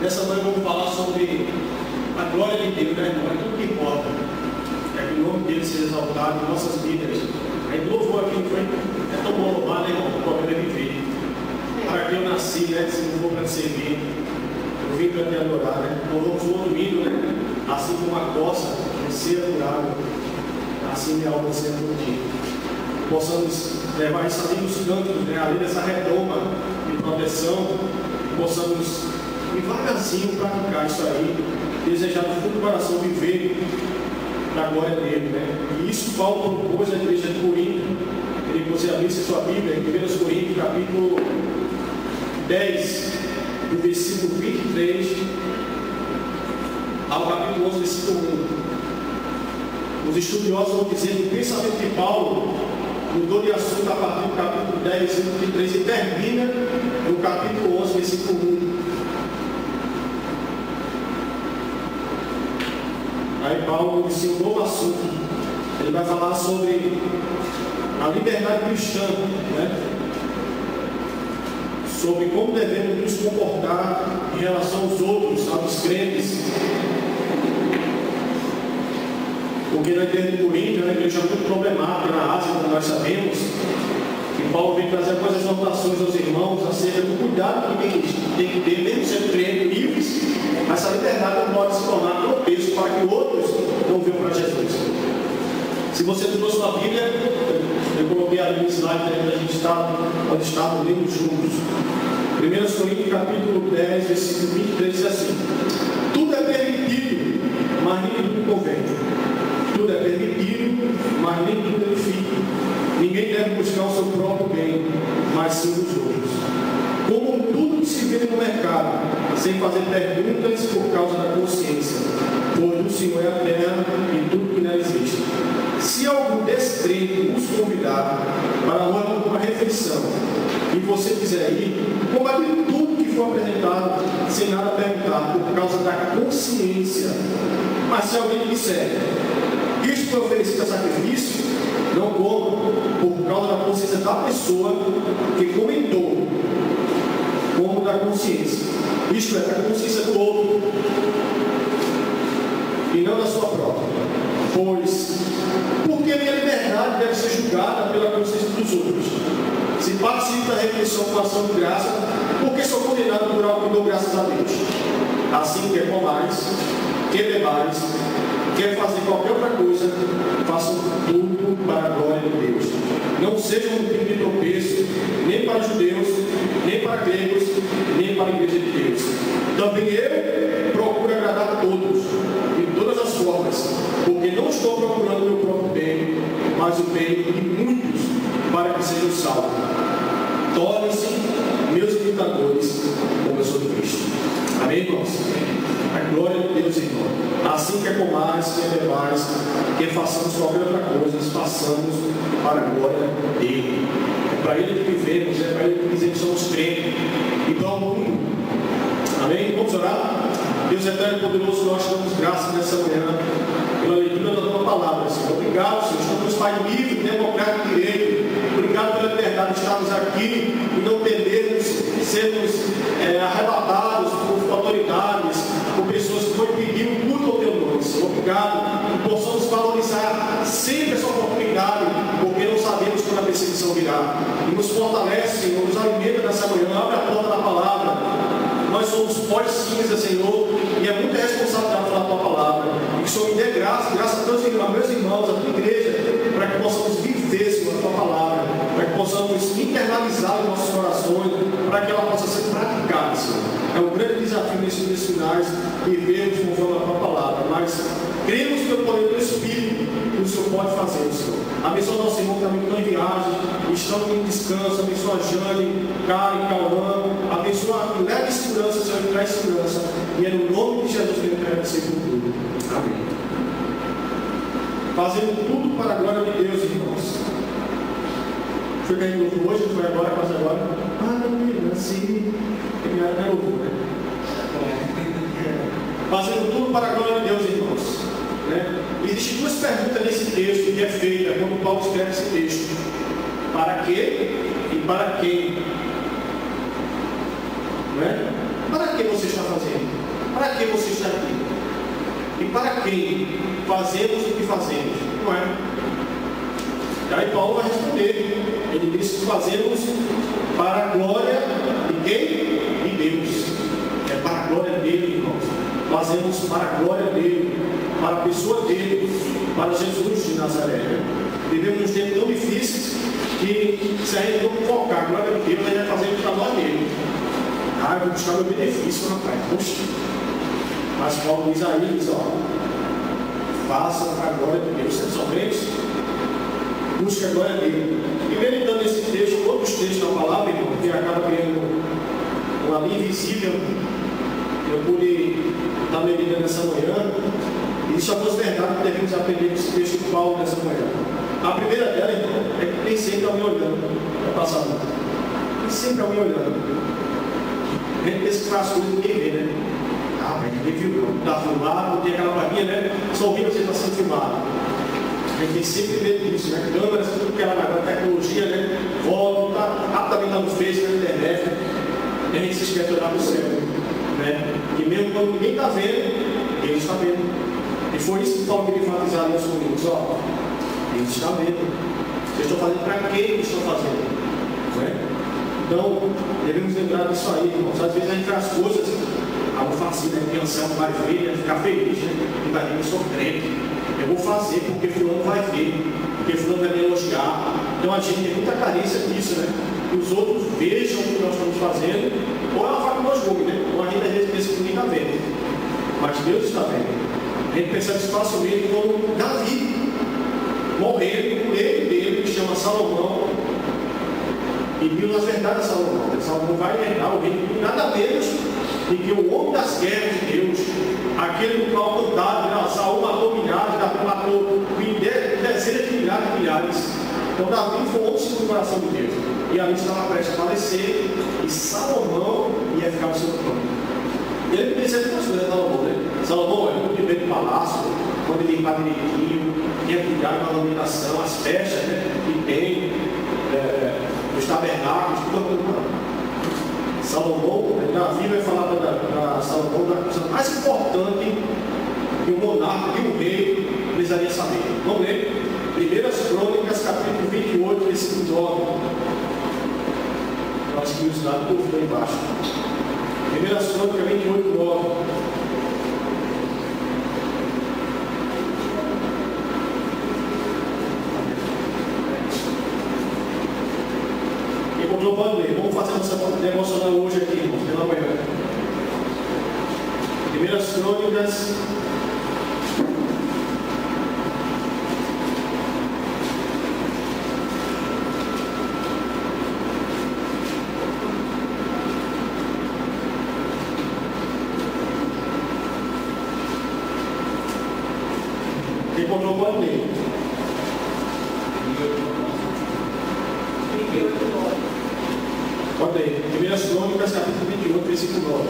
Nessa manhã vamos falar sobre a glória de Deus, né, irmão? É tudo que importa. É que o nome dele seja exaltado em nossas vidas. Aí louvor aqui foi, é tão bom louvar, né, irmão? O problema é viver. Para que eu nasci, né? Se não for para servir, eu vim para te adorar, né? Louvamos o outro hino, né? Assim como a coça ser curado, assim minha alma seja contigo. Possamos levar isso ali nos cantos, né? Ali dessa redoma de proteção, possamos devagarzinho praticar isso aí, desejar no fundo do coração viver da glória dele, né? E isso Paulo propôs à igreja de Corinto. Queria que você abrisse sua Bíblia em 1 Coríntios, capítulo 10, do versículo 23 ao capítulo 11, versículo 1. Os estudiosos vão dizer que o pensamento de Paulo mudou de assunto a partir do capítulo 10, versículo 23 e termina no capítulo 11, versículo 1. Aí Paulo inicia um novo assunto. Ele vai falar sobre a liberdade cristã, né? Sobre como devemos nos comportar em relação aos outros, aos crentes. Porque na igreja de Corinto é uma igreja muito problemática na Ásia, como nós sabemos. E Paulo vem trazer algumas exortações aos irmãos acerca do cuidado que tem que ter, mesmo sendo crentes livres, mas essa liberdade não pode se tornar tropeço para que outros não venham para Jesus. Se você trouxe uma Bíblia, eu coloquei ali no slide onde a gente estava lendo juntos. 1 Coríntios capítulo 10, versículo 23 diz assim: tudo é permitido, mas nem tudo convém. Tudo é permitido, mas nem tudo edifica. Ninguém deve buscar o seu próprio bem, mas sim os outros. Como tudo que se vê no mercado, sem fazer perguntas por causa da consciência, pois o Senhor é a terra e tudo que nela existe. Se algum descrente nos convidar para uma refeição e você quiser ir, compartilhe tudo que for apresentado sem nada perguntar, por causa da consciência. Mas se alguém disser: isto foi oferecido a sacrifício, não coma, por causa da consciência da pessoa que comentou, como da consciência. Isto é, da consciência do outro, e não da sua própria. Pois, porque a minha liberdade deve ser julgada pela consciência dos outros? Se participo da refeição com ação de graça, porque sou condenado por algo que dou graças a Deus. Assim, quer comais, quer bebais, quer fazer qualquer outra coisa, façam tudo para a glória de Deus. Não seja um motivo de tropeço, nem para judeus, nem para gregos, nem para a igreja de Deus. Também eu procuro agradar a todos, de todas as formas, porque não estou procurando o meu próprio bem, mas o bem de muitos, para que sejam salvos. Tornem-se meus imitadores, como eu sou de Cristo. Amém, irmãos? A glória de Deus, irmão. Assim quer comais, quer bebais, quer façamos qualquer outra coisa, façamos para a glória dele. É para ele que vivemos, é para ele que dizemos que somos crentes e para o mundo. Amém? Vamos orar? Deus eterno e poderoso, nós te damos graças nessa manhã pela leitura da tua palavra, Senhor. Obrigado, Senhor. Estamos Pai livre, democrático e direito. Obrigado pela liberdade de estarmos aqui e não temermos sermos arrebatados por autoridades, por pessoas que vão impedir o culto ao teu nome, Senhor. Obrigado que possamos valorizar sempre essa oportunidade, porque não sabemos quando a perseguição virá. E nos fortalece, Senhor, nos alimenta nessa manhã, abre a porta da palavra. Nós somos pós cinza, Senhor, e é muita responsabilidade falar a tua palavra. E que o Senhor me dê graça a meus irmãos, a tua igreja, para que possamos viver, Senhor, a tua palavra, para que possamos internalizar os nossos corações, para que ela possa ser praticada, Senhor. É um grande desafio nesses dias finais, vivermos conforme a tua palavra, mas cremos pelo poder do Espírito que o Senhor pode fazer, Senhor. Abençoa o nosso irmão que também estão em viagem, estão em descanso, abençoa a Jane, Karen, Cauã, abençoa, leve segurança, Senhor, e traz segurança. E é no nome de Jesus que eu quero agradecer por tudo. Amém. Fazendo tudo para a glória de Deus, irmãos. Foi que a gente louvou hoje, foi agora, quase agora. Aleluia, sim. Não é louvor, né? Fazendo tudo para a glória de Deus, irmãos. Né? Existem duas perguntas nesse texto que é feita quando Paulo escreve esse texto: para quê e para quem? Não é? Para que você está fazendo? que você está aqui? E para quem fazemos o que fazemos? Não é? E aí Paulo vai responder. Ele diz que fazemos para a glória de quem? De Deus. É para a glória dele, irmãos. Fazemos para a glória dele, para a pessoa dele, para Jesus de Nazaré. Vivemos uns tempos tão difíceis que, se a gente não focar a glória de Deus, a gente vai fazer para nós mesmos. Eu vou buscar meu benefício, rapaz. Poxa. Mas Paulo diz aí, diz, faça para a glória de Deus. Vocês são crentes? Busque a glória dele. E meditando nesse texto, outros textos da palavra, irmão, que acaba criando uma linha invisível, eu pude estar meditando nessa manhã, e isso é uma verdade que devemos aprender nesse texto de Paulo nessa manhã. A primeira dela, irmão, é que tem sempre alguém olhando para passar. Tem sempre alguém olhando. A gente pensa que faz coisas que ninguém vê, né? Mas ninguém viu, não. Está filmado, tem aquela plaquinha, né? Só ouvindo você está sendo filmado. A gente tem sempre medo disso, né? Câmeras, tudo que ela na tecnologia, né? Foto, rapidamente está no Face, na internet. E a gente se esquece de olhar para o céu, né? E mesmo quando ninguém está vendo, Deus está vendo. E foi isso que Paulo queria enfatizar ali aos comigo. Deus está vendo. Eu estou fazendo para quem eu estou fazendo? Não é? Então, devemos lembrar disso aí, irmãos. Às vezes a gente faz coisas, vou fazer, né? Porque o Anselmo vai ver, ficar feliz, né? E vai ver que eu sou crente. Eu vou fazer porque fulano vai ver, porque fulano vai me elogiar. Então a gente tem muita carência disso, né? Que os outros vejam o que nós estamos fazendo, ou ela fala que nós julgue, né? Ou a gente às vezes pensa que ninguém está vendo. Mas Deus está vendo. A gente percebe isso facilmente como Davi, morrendo, com ele dele, que chama Salomão, e viu nas verdades Salomão. Salomão vai herdar o reino, nada menos do que o homem das guerras de Deus, aquele do qual contaram, Saul matou milhares, Davi matou dezenas de milhares de milhares. Então Davi foi um homem segundo o coração de Deus. E ali estava prestes a falecer, e Salomão ia ficar no seu trono. E ele podia ser muitas coisas, Salomão, né? Salomão era muito bem do palácio, quando ele limpava direitinho, tinha cuidado com a alimentação, as festas, né? Que tem, os tabernáculos, tudo. Salomão, Davi vai falar para Salomão da coisa mais importante que o monarca, que o rei precisaria saber. Vamos ler? 1 Crônicas, capítulo 28, versículo 9. Eu acho que os dados estão embaixo. 1 Crônicas 28, 9. Não pode ler. Vamos fazer nossa devocional hoje aqui, irmãos, pela manhã. 1 Crônicas. Quem encontrou pode ler. Pode ler. 1 Crônicas, capítulo 28, versículo 9.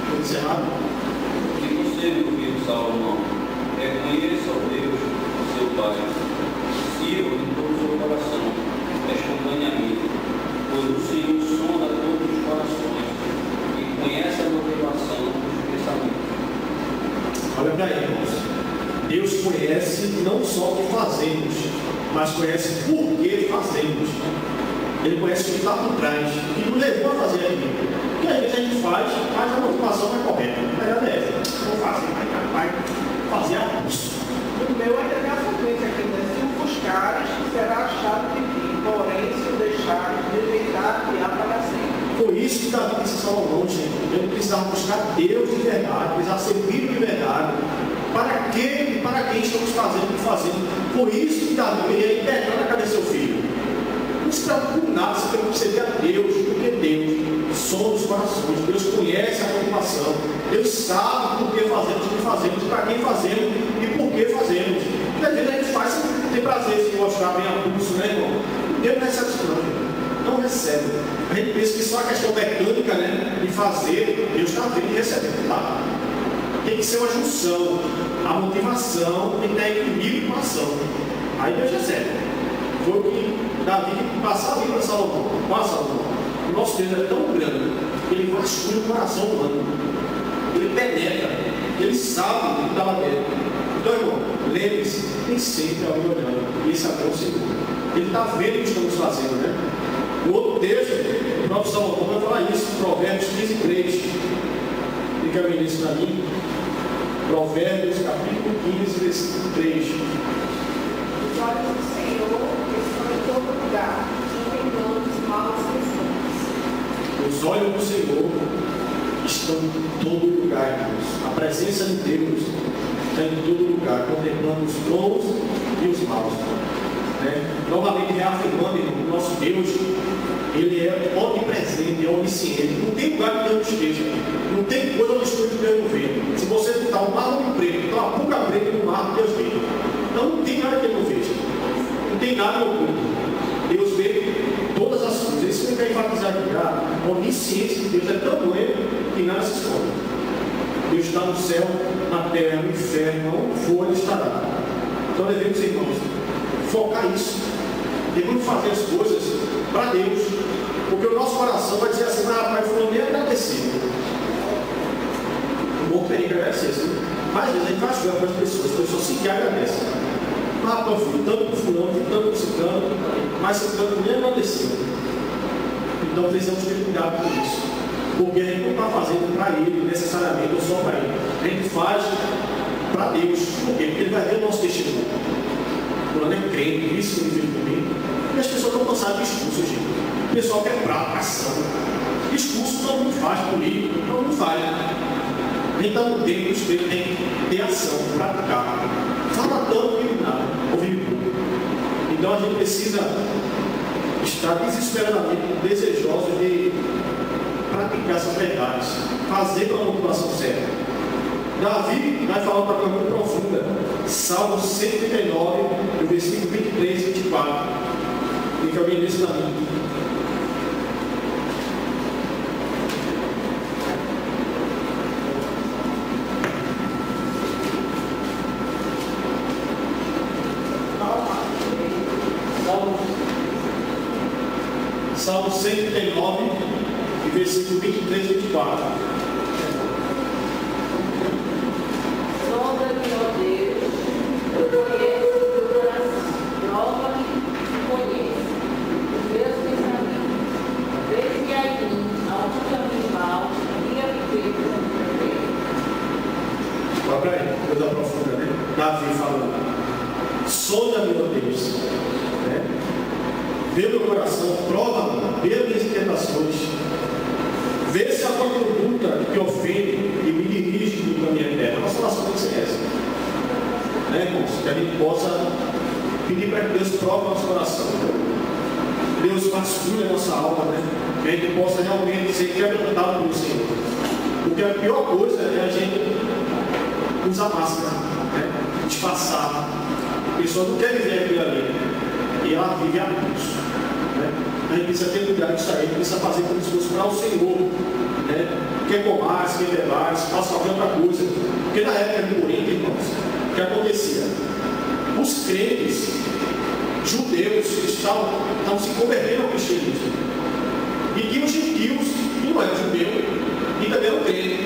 Vou encerrar. E você, meu filho Salomão, reconheça ao Deus, seu Pai, sirva de todo o seu coração, espontaneamente, pois o Senhor sonda todos os corações e conhece a motivação dos pensamentos. Olha para aí, irmãos. Deus conhece não só o que fazemos, mas conhece por que fazemos. Ele conhece o que está por trás, o que nos levou a fazer aquilo. Porque às vezes a gente faz, mas a motivação não é correta. A verdade é essa. Não fazer, vai fazer a custo. O meu ainda é a sequência aqui, né? Se o buscares, será achado de ti. Porém, se o deixares, rejeitar e para sempre. Foi isso que Davi disse a Salomão, gente. Ele precisava buscar Deus de verdade, precisava servir de verdade. Para quem e para quem estamos fazendo o que fazemos. Por isso que Davi ia internar na cabeça do seu filho. Não se preocupe com nada, se preocupe com servir a Deus, porque Deus sonda os corações, Deus conhece a motivação, Deus sabe por que fazemos o que fazemos, para quem fazemos e por que fazemos. E às vezes a gente faz sem ter prazer, sem mostrar bem a pulso, né, irmão? Deus não recebe isso, não recebe. A gente pensa que só a questão mecânica, né, de fazer, Deus está vendo e recebendo, tá? Tem que ser uma junção, a motivação tem que ter equilíbrio com a ação. Aí Deus recebe. Foi o que Davi passava a vida a Salomão. O nosso Deus é tão grande que ele vasculha o coração humano. Ele penetra, ele sabe o que está lá dentro. Então, irmão, lembre-se, tem sempre alguém olhando. E esse é o Senhor. Ele está vendo o que estamos fazendo, né? No outro texto, o próprio Salomão vai falar isso, Provérbios 15:3. Fica bem nisso para mim. Provérbios capítulo 15, versículo 3. Os olhos do Senhor estão em todo lugar, contemplando os maus costumes. Os olhos do Senhor estão em todo lugar, irmãos. A presença de Deus está em todo lugar, contemplando os bons e os maus. Novamente reafirmando, irmão, que o nosso Deus, ele é onipresente, é onisciente. Não tem lugar que Deus não esteja. Não tem coisa no escuro que Deus não vê. Se você botar um marrom preto, botar uma pulga preta no mar, Deus vê. Então não tem nada que Ele não veja. Não tem nada oculto. Deus vê todas as coisas. Isso que eu quero enfatizar aqui. A onisciência de Deus é tão grande que nada se esconde. Deus está no céu, na terra, no inferno, onde for, Ele estará. Então devemos, irmãos, focar isso. Devemos fazer as coisas para Deus. Porque o nosso coração vai dizer assim, rapaz, fulano nem agradecido. O bom tem que agradecer, sim. Mas às vezes a gente faz coisa para as pessoas sequer agradecem. Rapaz, eu fui tanto com fulano, fui tanto com ciclano, mas ciclano nem agradeceu. Então precisamos ter cuidado com isso. Porque a gente não está fazendo para Ele necessariamente, ou só para Ele. A gente faz para Deus. Por quê? Porque Ele vai ver o nosso testemunho. Fulano é crente, isso que Ele fez por mim. E as pessoas estão cansadas de discurso, gente. O pessoal quer ação. Discurso todo mundo faz, político, todo mundo faz. A gente está no tempo que os tem que ter ação, praticar. Fala tanto que nada, ouvir pouco. Então a gente precisa estar desesperadamente desejosos de praticar essas verdades, fazer com a motivação certa. Davi vai falar uma coisa muito profunda. Salmo 139, no versículo 23 e 24. Fica bem nisso para mim. Salmo 139, versículo 23 e 24. Sonda-me, ó Deus, eu conheço o teu coração, prova-me e conheço os meus pensamentos. Vê-me a mim, algum caminho mau, e a viver contra ele. Olha para aí, coisa profunda, né? Davi falando. Sonda-me, ó Deus. Vê meu coração, prova-me, vê as minhas tentações. Vê se a tua conduta que ofende e me dirige no caminho eterno. Nossa oração tem que ser essa. Irmãos? Que a gente possa pedir para que Deus prove nosso coração. Deus vasculhe a nossa alma, que a gente possa realmente ser quebrantado pelo Senhor. Porque a pior coisa é a gente usar máscara, disfarçar. A pessoa não quer viver aquilo ali. E ela vive a pulso. A gente precisa ter cuidado disso aí, a gente precisa fazer como se fosse para o Senhor. Quer comer, quer beber, faça qualquer outra coisa. Porque na época do Corinto, irmãos, o que acontecia? Os crentes judeus estavam se convertendo ao cristianismo. E tinha os gentios, que não eram judeus, e também eram crentes.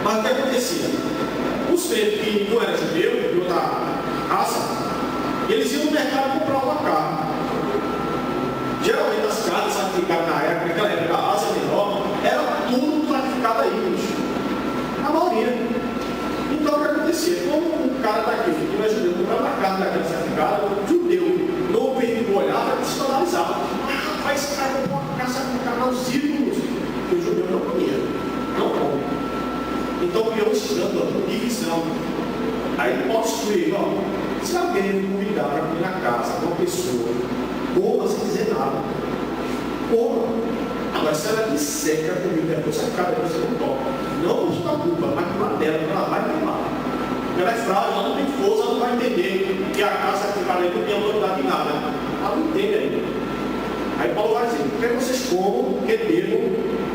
Mas o que acontecia? Os crentes que não eram judeus, de outra raça, eles iam no mercado comprar uma carne. Geralmente as carnes sacrificadas naquela época, a Ásia Menor, era tudo sacrificado aí, a maioria. Então o que acontecia? Como o cara daqui, que não é judeu, comprava uma carne daquela sacrificada, o judeu não permitiu olhar para desvalorizar. Mas esse cara comprou uma carne sacrificada aos ídolos, que o judeu não comia, não come. Então criou um escândalo, divisão. Aí ele pode excluir, se alguém me convidar para comer na casa de uma pessoa, coma sem dizer nada. Coma. Agora, se ela disser que a comida é sacrificada, você não toca. Não por sua culpa, mas por dela, porque ela vai queimar. Ela é frágil, ela não tem força, ela não vai entender que a casa sacrificada não tem autoridade de nada. Ela não entende ainda. Aí Paulo vai dizer, quer vocês comam, que bebam,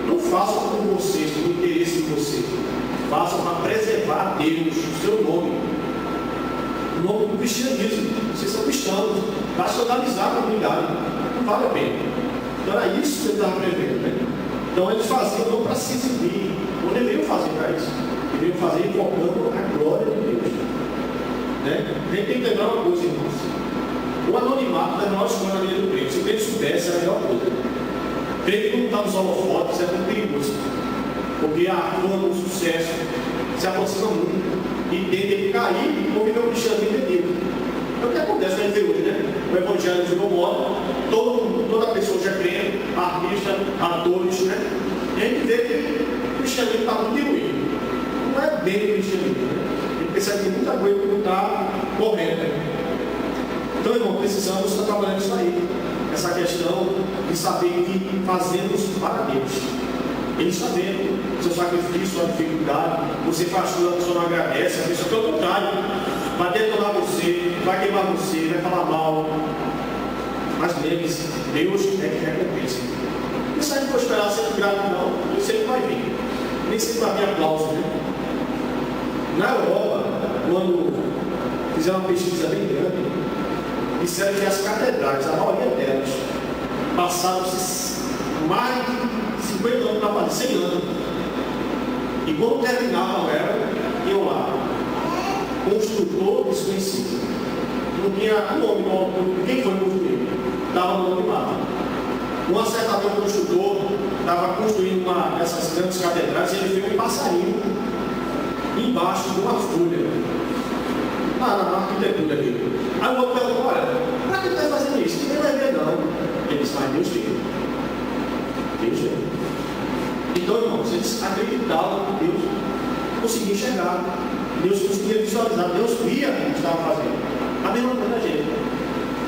não façam por vocês, por interesse de vocês. Façam para preservar a Deus, o seu nome. O nome do cristianismo. Vocês são cristãos. racionalizar a comunidade. Não vale a pena. Então era isso que ele estava prevendo. Né? Então eles faziam não para se exibir, não deveriam fazer para isso. Deveriam fazer invocando a glória de Deus. Né? A gente tem que lembrar uma coisa, irmãos. O anonimato é a maior escolha na vida do crente. Se o crente soubesse, é a melhor coisa. Crente que não está nos holofotes é muito perigoso. Porque a fama, o sucesso se aproxima muito e tende a cair ou viver um cristianismo entendido. É o que acontece na gente hoje, né? O evangelho jogou moda, toda pessoa já crente, artista, atores, né? E a gente vê que o cristianismo está muito diluído. Não é bem o cristianismo, né? A gente percebe que muita coisa não está correta. Então, irmão, precisamos estar trabalhando isso aí. Essa questão de saber que fazemos para Deus. Ele está vendo seu sacrifício, sua dificuldade. Você faz tudo, a pessoa não agradece. A pessoa, pelo contrário, vai detonar você, vai queimar você, vai falar mal. Mas lembre-se, Deus é que recompensa. E se a gente for esperar sempre gratidão, nem sempre vai vir. Nem sempre vai vir aplauso, né? Na Europa, quando fizeram uma pesquisa bem grande, disseram que as catedrais, a maioria delas, passaram-se mais de 50 anos para fazer 100 anos. E quando terminavam ela, iam lá. Construtor desconhecido. Não tinha um nome, quem foi construído? Estava no anonimato. Uma certa vez o construtor estava construindo uma dessas grandes catedrais e ele viu um passarinho embaixo de uma folha. Na arquitetura ali. Aí o outro perguntou, olha, para que ele está fazendo isso? Ninguém vai ver não. Ele disse, mas Deus viu. Deus viu. Então, irmãos, eles acreditavam que Deus conseguia enxergar. Deus conseguia visualizar. Deus via o que estava fazendo. A mesma coisa da gente.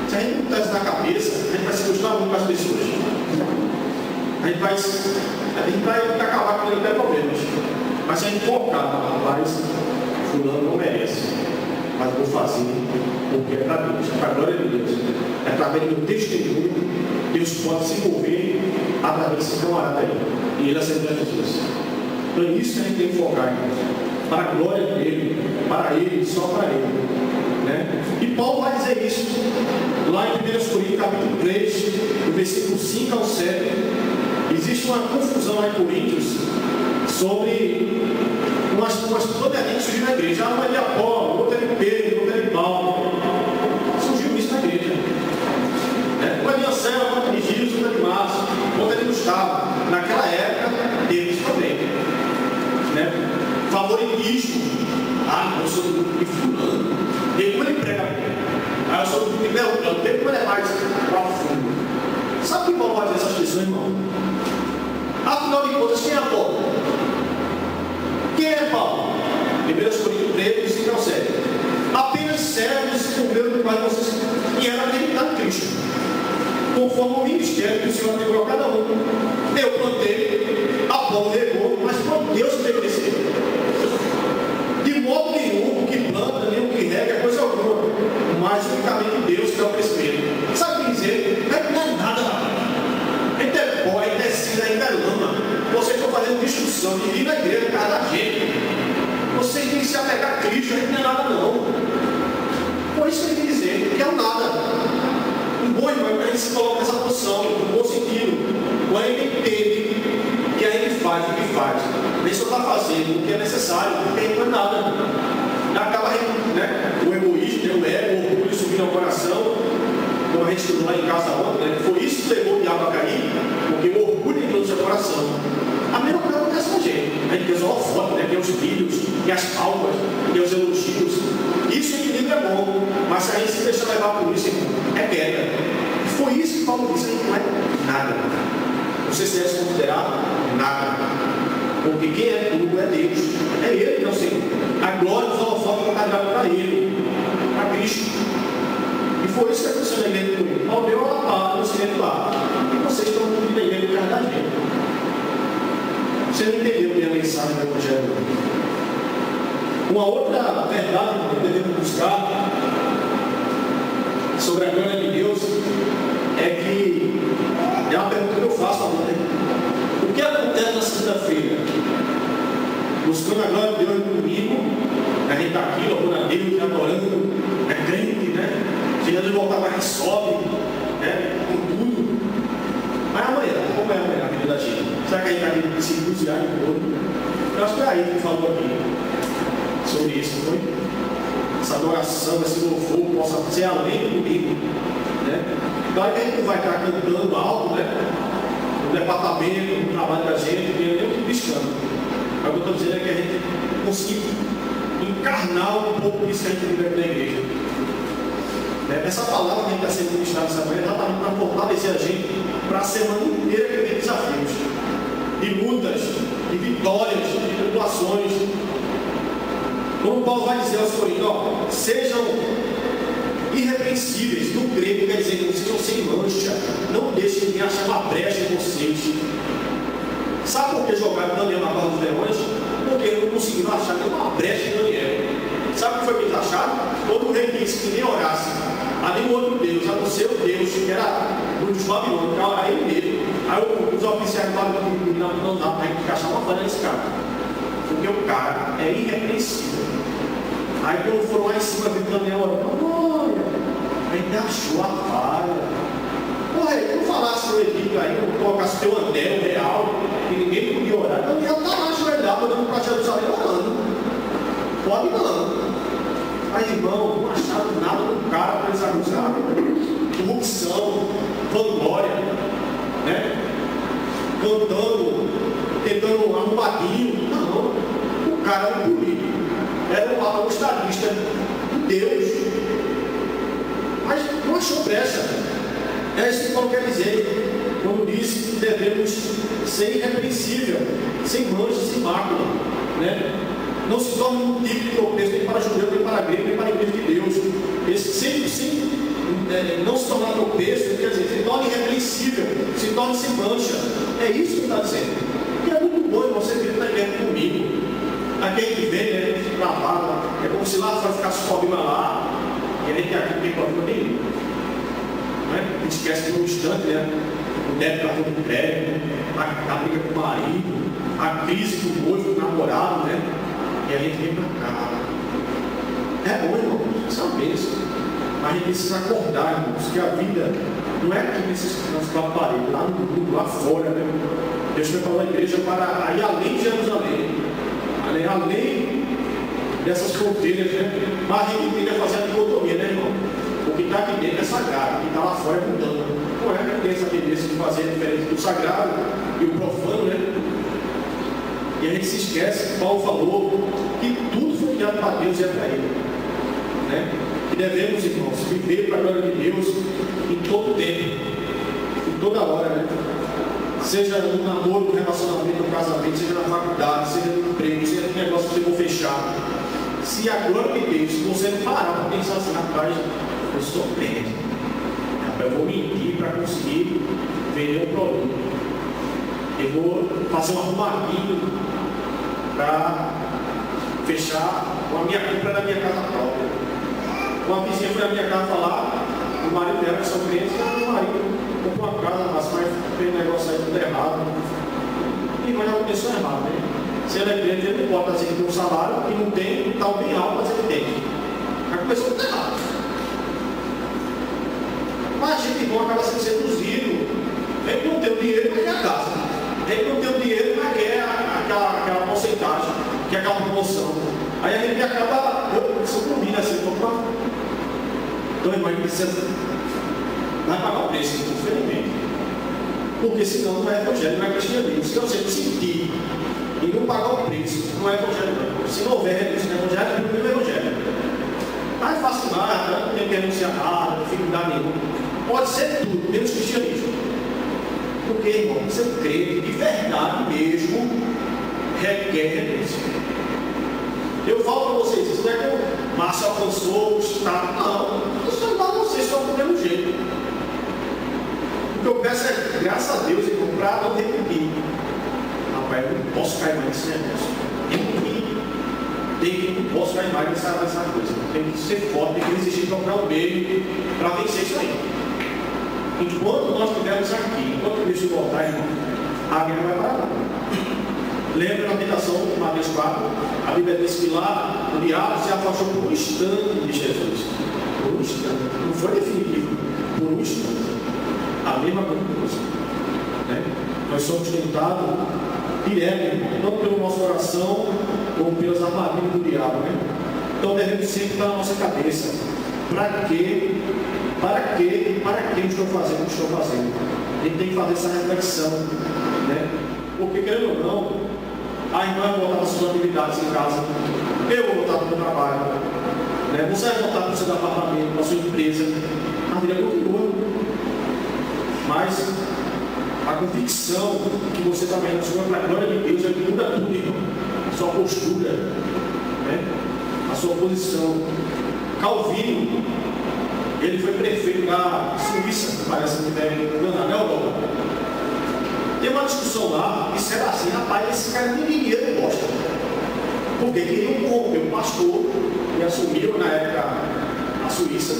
Se a gente não botar isso na cabeça, a gente vai se frustrar muito com as pessoas. A gente vai acabar com até problemas. Mas se a gente focar, rapaz, fulano não merece. Mas vou fazer porque é para Deus, é para a glória de Deus. É através do meu testemunho, Deus pode se envolver através desse camarada aí. E ele aceitou Jesus. Então é isso que a gente tem que focar, irmãos. Para a glória dele, para ele, só para ele. Né? E Paulo vai dizer isso lá em 1 Coríntios, capítulo 3, do versículo 5 ao 7. Existe uma confusão lá em Coríntios sobre umas poderentes surgindo na igreja. Um é de Apolo, outro é de Pedro, outro é de Paulo. Surgiu isso na igreja. Um é de Anselmo, outro é de Gilson, outro é de Márcio, outro é de Gustavo. Naquela época, teve isso também. Favoritismo. Eu sou do grupo de fulano. E como ele prega? Eu sou do grupo de Beltrano. Vê como ele é mais profundo. Sabe o que Paulo vai dizer essas pessoas, irmão? Afinal de contas, quem é Apolo? Quem é Paulo? 1 Coríntios 3, 5 ao 7. Apenas servos por meio do qual vocês vieram acreditar em Cristo, conforme o ministério que o Senhor entregou a cada um. Eu plantei, Apolo regou, mas foi Deus que enriqueceu. De modo nenhum, o que planta, nem o que rega, é coisa alguma, mas unicamente Deus que dá o crescimento. Sabe o que dizer? Não é nada, ainda é pó, ainda é cinza, ainda é lama. Vocês estão fazendo discussão de vir na igreja por causa da gente. Vocês têm que se apegar a Cristo, a gente não é nada não. Por isso que ele quer dizer que é um nada. Um bom irmão, a gente se coloca nessa posição, no bom sentido. Quando a gente entende que a gente faz o que faz, nem só está fazendo o que é necessário, porque a gente não é nada. Acaba o egoísmo, o ego, o orgulho subindo ao coração, como a gente estudou lá em casa ontem, foi isso que levou o diabo a cair, porque o orgulho entrou no seu coração. A mesma coisa acontece com a gente. A gente quer os holofotes, quer os vídeos, quer as palmas, quer os elogios. Isso em equilíbrio é bom, mas se a gente se deixar levar por isso, é queda. E foi isso que Paulo disse, a gente não é nada. Você se deve considerar nada. Porque quem é tudo é Deus. É Ele que é o Senhor. A glória dos holofotes está dada para Ele, para Cristo. E foi isso que aconteceu na igreja do Coríntios. Paulo deu uma palavra no cimento lá. E vocês estão tudo na igreja por causa da gente. Você não entendeu bem a mensagem do Evangelho. Uma outra verdade que devemos buscar sobre a glória de Deus é que é uma pergunta que eu faço a você. O que acontece na segunda-feira? Buscando a glória de Deus no domingo, a gente está aqui, louvando a Deus, adorando, é crente, né? Chegando de voltar mais sobe, né? Com tudo. Mas amanhã, como é amanhã a vida da gente? Será que a gente vai ter que se cruciar de novo? Eu acho que é aí que falou aqui sobre isso, não foi? Essa adoração, esse louvor possa ser além do domingo, né? Claro que a gente não vai estar cantando alto, né? No departamento, no trabalho da gente, nem piscando. Mas o que eu estou dizendo é que a gente conseguir encarnar um pouco disso que a gente vive aqui na igreja. Né? Essa palavra que a gente está sendo ministrada essa manhã, exatamente para fortalecer a gente para a semana inteira que vem desafios, de lutas, de vitórias, de tribulações. Como Paulo vai dizer aos Coríntios, sejam irrepreensíveis. No grego quer dizer que sejam sem mancha. Não deixem ninguém achar uma brecha em vocês. Sabe por que jogaram Daniel na barra dos leões? Porque não conseguiram achar nenhuma brecha em Daniel. Sabe o que foi que eles acharam? Quando o rei disse que nem orasse a nenhum outro Deus, a não ser o Deus que era dos Babilônios, para orar ele mesmo. Aí os oficiais falaram não dá para a gente achar uma falha nesse cara. Porque o cara é irrepreensível. Aí quando foram lá em cima, viu Daniel orando, olha, a gente achou a falha. Porra, não falasse no Egito aí, não colocasse teu anel real, que ninguém podia orar. Daniel está lá ajoelhado, olhando para Jerusalém orando. Pode não. Mas irmão, não acharam nada do cara para eles acusarem. Corrupção, vanglória, né? Cantando, tentando arrumadinho. Não, o cara era um político, era um estadista de Deus. Mas não achou brecha. É isso que Paulo quer dizer quando disse que devemos ser irrepreensível, sem mancha, sem mácula, né? Não se torne um tipo de tropeço nem para judeu, nem para grego, nem para a igreja de Deus. Esse sempre não se tornar tropeço, quer dizer, se torne irrepreensível, se torne sem mancha. É isso que está dizendo. E é muito bom você vir na igreja comigo. Aqui a gente vem, né? A gente trabalha, é como se lá vai ficar só lá, e a gente aqui tem problema nenhum. A gente esquece de um instante, né? O débito da conta do crédito, a briga com o marido, a crise com o noivo, com o namorado, né? E a gente vem para cá. É bom, irmão, isso é uma bênção. Mas a gente precisa acordar, irmãos, que a vida não é aqui nesses quatro paredes, lá no mundo, lá fora, né? Deus preparou a igreja para ir além de Jerusalém, além dessas fronteiras, né? Mas a gente tem que fazer a dicotomia, né, irmão? O que está aqui dentro é sagrado, o que está lá fora é mundano. Não é que tem essa tendência de fazer a diferença do sagrado e o profano, né? E a gente se esquece que Paulo falou que tudo foi criado para Deus e é para Ele, né? Que devemos, irmãos, viver para a glória de Deus em todo tempo, em toda hora, né? Seja no namoro, no relacionamento, no casamento, seja na faculdade, seja no emprego, seja no negócio que você for fechar. Se a glória de Deus, se você parar para pensar assim, rapaz, eu sou crente, eu vou mentir para conseguir vender um produto, eu vou fazer um arrumadinho para fechar a minha compra na minha casa própria. Uma vizinha foi na minha casa falar, o marido dela que são crentes, o marido comprou uma casa, mas fez um negócio aí tudo errado. E mas já começou errado, né? Se ele é crente, ele não pode dizer que tem um salário que não tem, está bem alto, mas ele tem. Já começou tudo errado. Mas a gente, irmão, acaba sendo seduzido. Ele não tem o dinheiro, mas quer a casa. Ele não tem o dinheiro, mas quer aquela porcentagem, quer aquela promoção. Aí a gente acaba, isso combina assim, então, irmão, a gente precisa pagar o preço, infelizmente. Porque senão não é evangelho, não é cristianismo. Se você sentir e não pagar o preço, não é evangelho, não. Se não houver evangelho, não é evangelho. Mas é fácil nada, não tem que renunciar nada, dificuldade nenhuma. Pode ser tudo, menos cristianismo. Porque, irmão, você crê de verdade mesmo, requer renúncia. Eu falo para vocês, isso não é que o Márcio alcançou o estado, não. Eu só não a vocês só do mesmo jeito. O que eu peço é, graças a Deus, irmão, para não repetir. Rapaz, eu não posso cair mais nesse negócio. Não posso cair mais nessa coisa. Tem que ser forte, tem que resistir, procurar o meio para vencer isso aí. Enquanto nós estivermos aqui, enquanto Cristo voltar, irmão, a guerra vai parar. Lembra na tentação de Mateus 4? A Bíblia diz que lá o diabo se afastou por um instante de Jesus. Por um instante. Não foi definitivo. mesma coisa. Né? Nós somos tentados direto, não pelo nosso coração ou pelas armadilhas do diabo. Né? Então devemos sempre estar na nossa cabeça. Para quê? Para quê? E para que eu estou fazendo o que estou fazendo? A gente tem que fazer essa reflexão. Né? Porque, querendo ou não, a irmã vai voltar para as suas atividades em casa, eu vou voltar para o meu trabalho, né? Você vai voltar para o seu apartamento, para a sua empresa, a vida continua. Mas a convicção que você está vendo para a glória de Deus é que muda tudo, irmão. A sua postura, né? A sua posição. Calvino, ele foi prefeito da Suíça, parece que deve enganar, né, Europa? Tem uma discussão lá, e será assim, rapaz, esse cara nem dinheiro gosta. Porque queriam corromper o pastor, que assumiu na época a Suíça,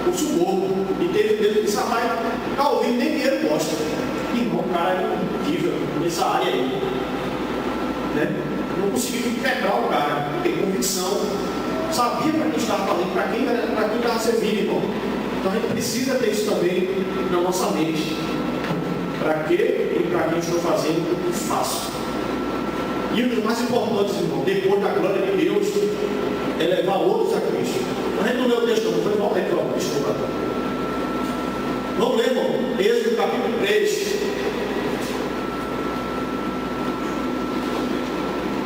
o suborno. E teve Deus que disse, rapaz, Calvino nem dinheiro gosta. Irmão, o cara é incrível nessa área aí. Né? Não conseguiu quebrar o cara, tem convicção. Sabia para quem estava falando, para quem estava servindo, irmão. Então a gente precisa ter isso também na nossa mente. Para quê e para quem estou fazendo o que faço. E o mais importante, irmão, depois da glória de Deus, é levar outros a Cristo. A gente não leu o texto, não foi mal legal, desculpa. Vamos ler, irmão, Êxodo capítulo 3.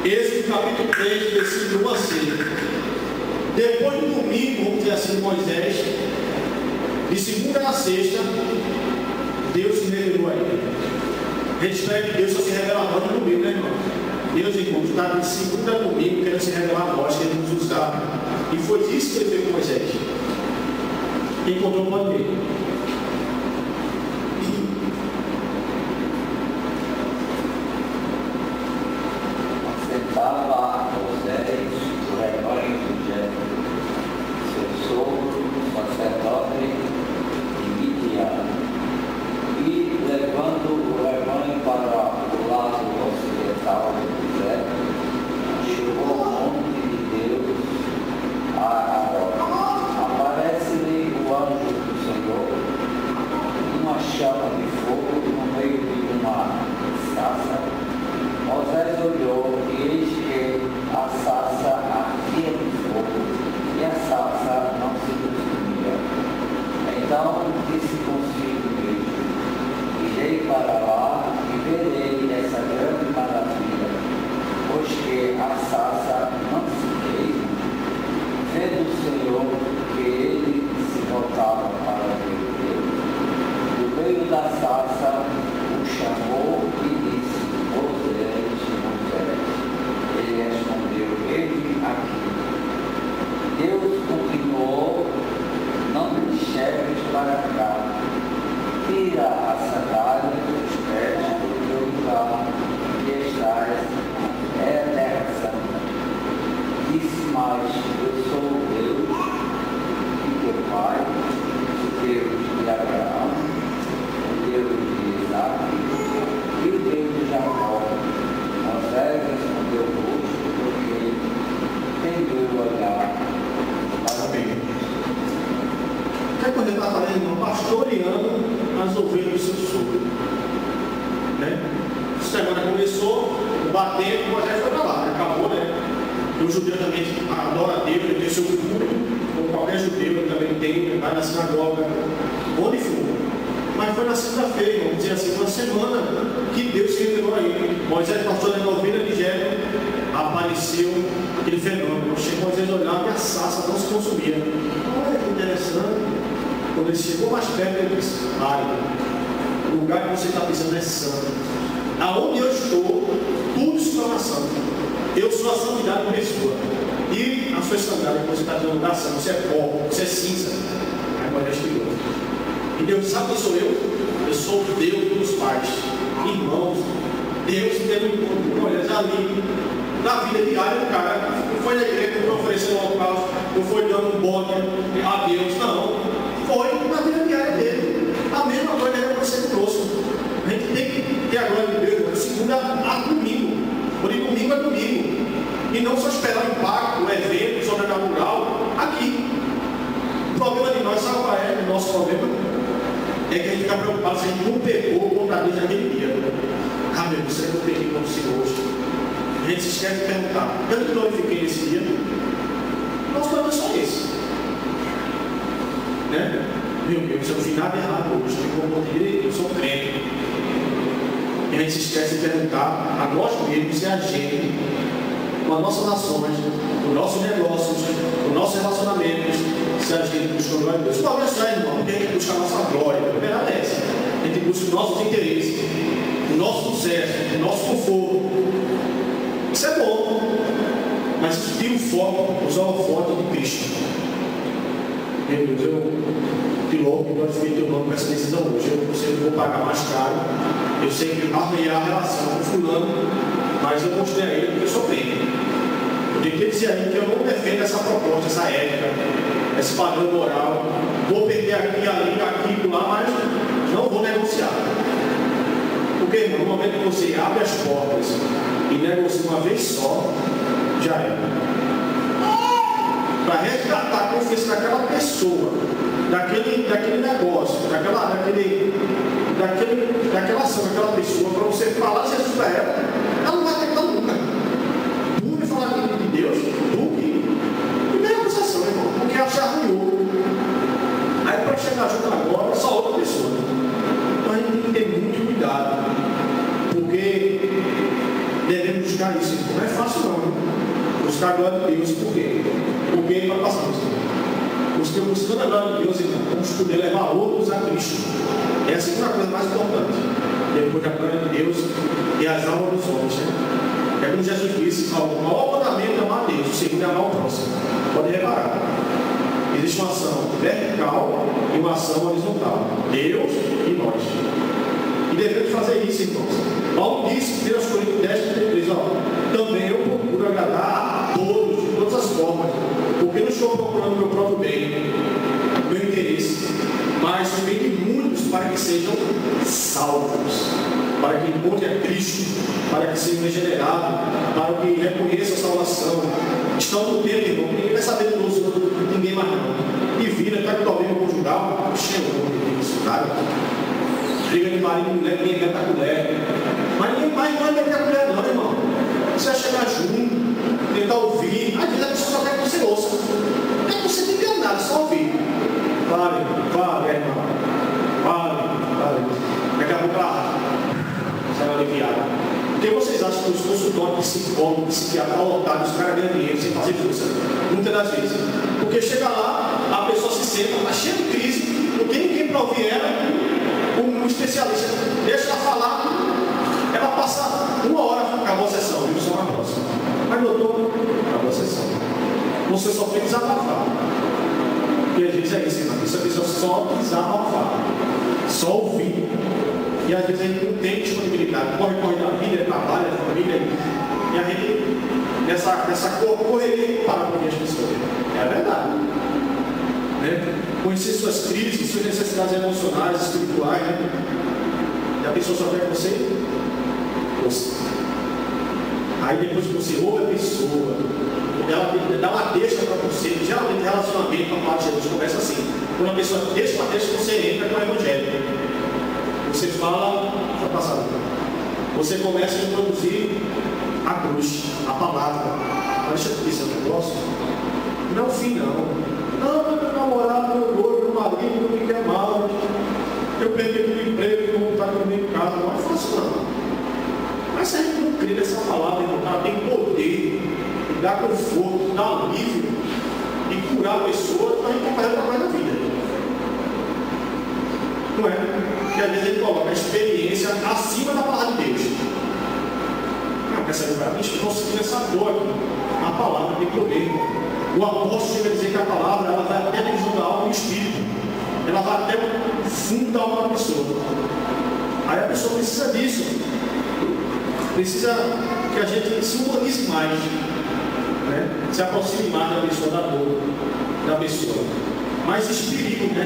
Êxodo capítulo 3, versículo 1 a 6. Depois do domingo, vamos dizer assim, Moisés, de segunda a sexta, Deus se revelou a ele. A gente espera que Deus só se revela agora no domingo, né, irmão? Deus, irmão, está de segunda a domingo querendo se revelar a nós, querendo nos usar. E foi isso que ele fez com Moisés. Quem encontrou pode ver. Assentava Moisés, o rebanho do Jetro, seu sogro, sacerdote de Midian, e levando o rebanho para o lado ocidental do deserto, chegou ao monte de Deus, a Arão. Aparece-lhe o anjo do Senhor, uma chama de fogo no meio de uma sarça. Moisés olhou e eis que a sarça ardia de fogo e a sarça não se consumia. Então disse consigo mesmo: irei para lá e verei essa grande maravilha, pois que a sarça não se queima. Vendo o Senhor que ele se voltava para ver Deus, do meio da sarça o chamou e disse: Moisés, Moisés. Ele respondeu: eis-me aqui. Deus continuou: não me chegues para cá. Tira a sandália dos pés do teu lugar, que estás é a terra santa. Disse mais: eu sou o Deus de teu pai, o Deus de Abraão, o Deus de Isaac e o Deus de Jacó. Moisés respondeu o rosto, porque tendeu o olhar para Amém. O que é que você está fazendo, irmão? Pastoreando as ovelhas do seu sogro. Né? Essa semana começou, batendo, o Moisés foi para lá, acabou, né? E o judeu também adora a Deus, ele tem seu culto, como qualquer judeu, ele também tem, vai na sinagoga, onde for. Mas foi na segunda-feira, vamos dizer assim, uma semana que Deus se revelou a ele. Moisés passou na ovelha de Jetro, apareceu aquele fenômeno. Moisés olhava e a sarça não se consumia. Olha que interessante. Quando ele chegou mais perto, ele disse: Pai, o lugar que você está pisando é santo. Aonde eu estou, tudo se torna santo. Eu sou a santidade de pessoa. E a sua sandália que você está dando lugar santo, você é pó, você é cinza. Aí Moisés tirou. E Deus sabe quem sou eu? Eu sou o Deus dos pais, irmãos. Deus teve um encontro com eles ali, na vida diária do cara. Não foi na igreja, não foi oferecendo um holocausto, não foi dando um bode a Deus, não. Foi na vida diária dele. A mesma coisa deve acontecer conosco. A gente tem que ter a glória de Deus de segunda a domingo. Por de domingo a domingo. E não só esperar o impacto, o evento sobrenatural aqui. O problema de nós, sabe qual é o nosso problema? é que a gente fica preocupado se a gente não pegou o contra Deus naquele dia. Ah, meu Deus, será que eu peguei como se hoje? A gente se esquece de perguntar, eu não glorifiquei nesse dia? Nosso problema é só esse. Né? Meu Deus, eu não fiz nada errado hoje, eu me comportei direito, eu sou crente. E a gente se esquece de perguntar a nós mesmos e a gente, com as nossas ações, com nossos negócios, com nossos relacionamentos, se a gente busca a glória de Deus. Talvez só, irmão, porque a gente busca a nossa glória. A primeira é essa. A gente busca os nossos interesses, o nosso sucesso, o nosso conforto. Isso é bom, mas isso tira o foco, os holofotes de Cristo. Meu Deus, eu louco, eu fiquei teu nome com essa decisão hoje. Eu sei que vou pagar mais caro. Eu sei que arranhar a relação com fulano, mas eu mostrei a ele porque eu sou crente. Eu tenho que dizer a ele que eu não defendo essa proposta, essa ética, esse padrão moral. Vou perder aqui, ali, aqui, lá, mas não vou negociar. Porque, irmão, no momento que você abre as portas e negocia uma vez só, já é. Para resgatar a confiança daquela pessoa, daquele negócio, daquela ação daquela pessoa, para você falar Jesus para ela, ela não vai acreditar nunca. Tu me falar de Deus, tu que. Primeira acusação, irmão, porque ela já arranhou. Aí para chegar junto agora, é só outra pessoa. Então a gente tem que ter muito cuidado, porque devemos buscar isso. Não é fácil não, né? Buscar a glória de Deus, por quê? Porque para passar isso. Buscando a glória de Deus, irmão, vamos poder levar outros a Cristo. É a segunda coisa mais importante. Depois da glória de Deus e as almas dos homens. Né? É como Jesus disse, o maior mandamento é amar a Deus, o segundo é amar o próximo. Pode reparar. Existe uma ação vertical e uma ação horizontal. Deus e nós. E devemos fazer isso, irmãos. Paulo disse, 1 Coríntios 10, 33, também eu procuro agradar a todos, de todas as formas, porque não estou procurando o meu próprio bem, o meu interesse, mas o bem de muitos para que sejam salvos, para que encontrem a Cristo, para que sejam regenerados, para que reconheçam a salvação. Estão no tempo, irmão, ninguém vai saber do nosso, ninguém mais não. E vira, está com problema conjugal, chegou, isso, cara. Briga de marido e mulher, ninguém meta a colher. Mas ninguém mais não vai meter a colher não, irmão. Você vai chegar junto, tentar ouvir. Às vezes a pessoa só quer que você ouça. Não é que você tem que andar, só ouvir. Fale, irmão. Fale. Daqui a pouco ela sai aliviada. Por que vocês acham que os consultórios psicólogos, psiquiatras lotados, os caras ganham dinheiro sem fazer força? Muitas das vezes. Porque chega lá, a pessoa se senta, está cheia de crise, não tem ninguém para ouvir ela. Um especialista deixa ela falar, ela passa 1 hora, acabou a sessão, viu? Só na próxima. Mas doutor, acabou a sessão. Você só tem que desabafar. E às vezes é isso, irmão. Isso a pessoa só desabafar, só ouvir. E às vezes a gente não tem disponibilidade. Corre da vida, trabalha, da família. E a gente, nessa correria, para com as pessoas. É verdade. Né? Conhecer suas crises, suas necessidades emocionais, espirituais, né? E a pessoa só quer você. Aí depois que você ouve a pessoa, ela dá uma deixa para você, geralmente relacionamento com a parte de Jesus começa assim. Quando a pessoa deixa uma deixa, você entra com o evangelho. Você fala, está passado. Você começa a introduzir a cruz, a palavra. Deixa eu te dizer um negócio. Não é o fim, não. Não, meu namorado, meu noivo, meu marido não me quer mal. Eu perdi meu emprego, não vou estar comigo em casa. Não é fácil, não. Mas se a gente não crê nessa palavra, ela tem poder de dar conforto, dar alívio e curar a pessoa, então a gente vai fazer o trabalho da vida. Não é? Porque às vezes a gente coloca a experiência acima da palavra de Deus. Não, quer saber para mim? Conseguir essa dor aqui. A palavra tem poder. O apóstolo chega a dizer que a palavra ela vai até a divisão da alma e do espírito. Ela vai até o fundo da alma da pessoa. Aí a pessoa precisa disso. Precisa que a gente se humanize mais. Né? Se aproxime mais da pessoa, da dor da pessoa. Mas esse perigo, né?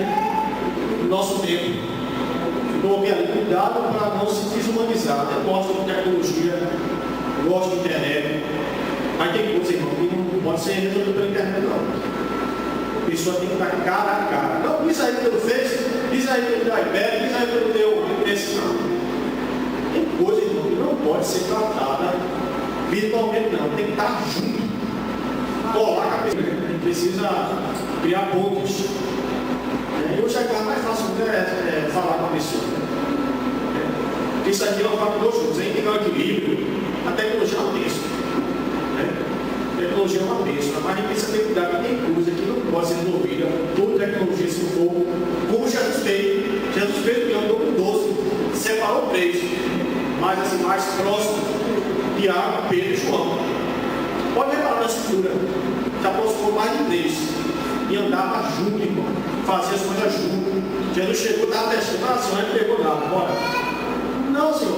No nosso tempo. Ficou ali, cuidado para não se desumanizar. Eu gosto de tecnologia, eu gosto de internet. Mas tem coisa, irmão, que não pode ser resolvido pela internet, não. pessoa tem que estar cara a cara. Não, diz aí pelo Face, diz aí pelo iPad, diz aí pelo teu esse não. Tem coisa, irmão, que não pode ser tratada virtualmente, não. Tem que estar junto. Colar a cabeça. A gente precisa criar pontos. E hoje é mais fácil falar com a pessoa. Isso aqui é um fator juntos. A gente tem que ter um equilíbrio. A tecnologia é uma bênção. A tecnologia é uma bênção, mas a gente precisa ter cuidado que tem coisa que não pode ser resolvida. Toda tecnologia, se for, como Jesus fez. Jesus fez que andou com 12, separou 3, mas assim, mais próximo, Tiago, Pedro e João. Pode reparar na escritura, se aproximou mais de 3 e andava junto, irmão, fazia as coisas junto. Jesus chegou, estava testando, assim, não pegou nada, bora. Não, Senhor,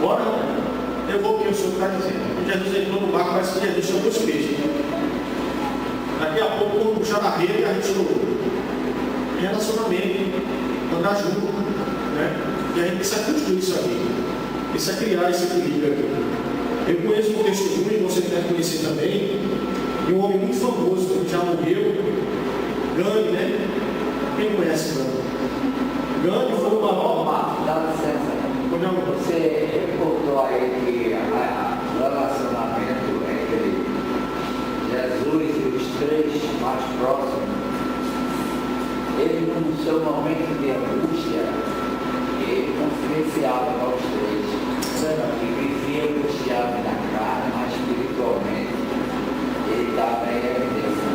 bora não. Eu vou o que o Senhor está dizendo. Jesus entrou no barco, parece que Jesus chamou os peixes. Daqui a pouco, vamos puxar a rede e a gente chorou. Relacionamento, andar junto, né? E a gente precisa construir isso aqui. Precisa criar esse equilíbrio aqui. Eu conheço um testemunho, e você deve conhecer também, de um homem muito famoso que já morreu, Gandhi, né? Quem conhece Gandhi? Gandhi foi o maior. Dá licença. Você reportou aí que o relacionamento entre Jesus e os 3 mais próximos, ele no seu momento de angústia, ele confidenciava para os 3, que vivia angustiado na carne, mas espiritualmente ele estava em evidência.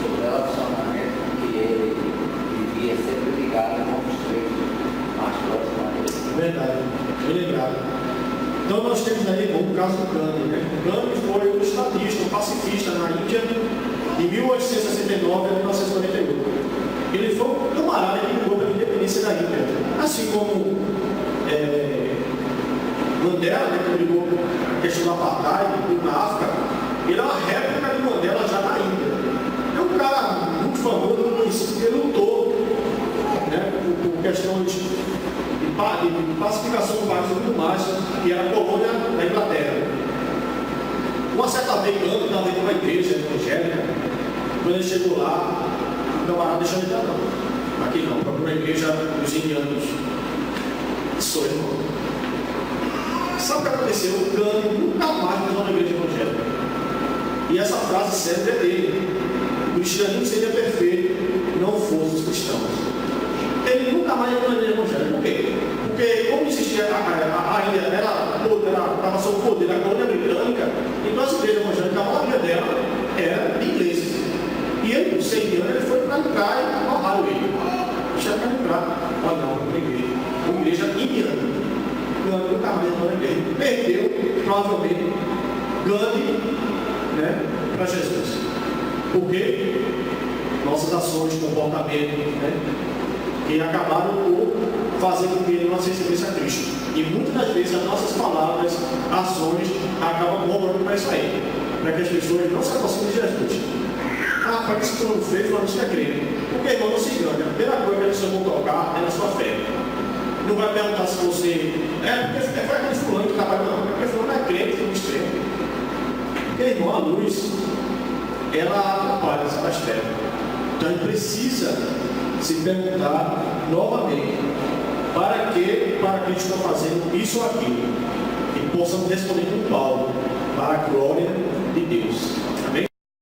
O relacionamento que ele vivia sempre ligado com os 3 mais próximos a ele. Verdade, bem lembrado. Então nós temos aí o caso do Gandhi, né? Gandhi foi um estadista, um pacifista na Índia, de 1869 a 1948. Ele foi um camarada que lutou pela independência da Índia. Assim como Mandela, né, que brigou a questão do apartheid na África, ele é uma réplica de Mandela já na Índia. É um cara muito famoso, muito conhecido, porque ele lutou, né, por questões de pacificação do país e tudo mais, que era a colônia da Inglaterra. Uma certa vez, Gandhi estava indo para a igreja evangélica. Quando ele chegou lá, o camarada deixou ele entrar, não. Aqui não, para uma igreja dos indianos. Sou irmão. Sabe o que aconteceu? O Gandhi nunca mais entrou na igreja evangélica. E essa frase serve é dele. O cristianismo seria perfeito, não fosse os cristãos. Ele nunca mais entrou na igreja evangélica. Por quê? Porque como existia a ilha, estava sob o poder da colônia britânica, então as igrejas evangélicas, a maioria dela era de ingleses. E ele, com 100 anos, ele foi para entrar e amarraram ele. Deixa para entrar. Olha, não, uma igreja indiana. Gandhi nunca mais entrou na igreja. Perdeu, provavelmente, Gandhi, né, para Jesus. Por quê? Nossas ações, comportamento, né, que acabaram por fazer com que ele não se recebesse a Cristo. E muitas das vezes as nossas palavras, ações, acabam corroborando para isso aí. Para que as pessoas não se aproximem de Jesus. Ah, para que se tu não fez, mas não se crente. Porque, irmão, não se engane. A primeira coisa que a pessoa vai tocar é na sua fé. Não vai perguntar se você... porque foi aquele fulano que trabalha, não. Porque fulano é crente, não é crente. Porque, irmão, a luz, ela atrapalha, sabe, as trevas. Então, a gente precisa se perguntar novamente para que Cristo está fazendo isso ou aquilo, e possamos responder com Paulo, para a glória de Deus.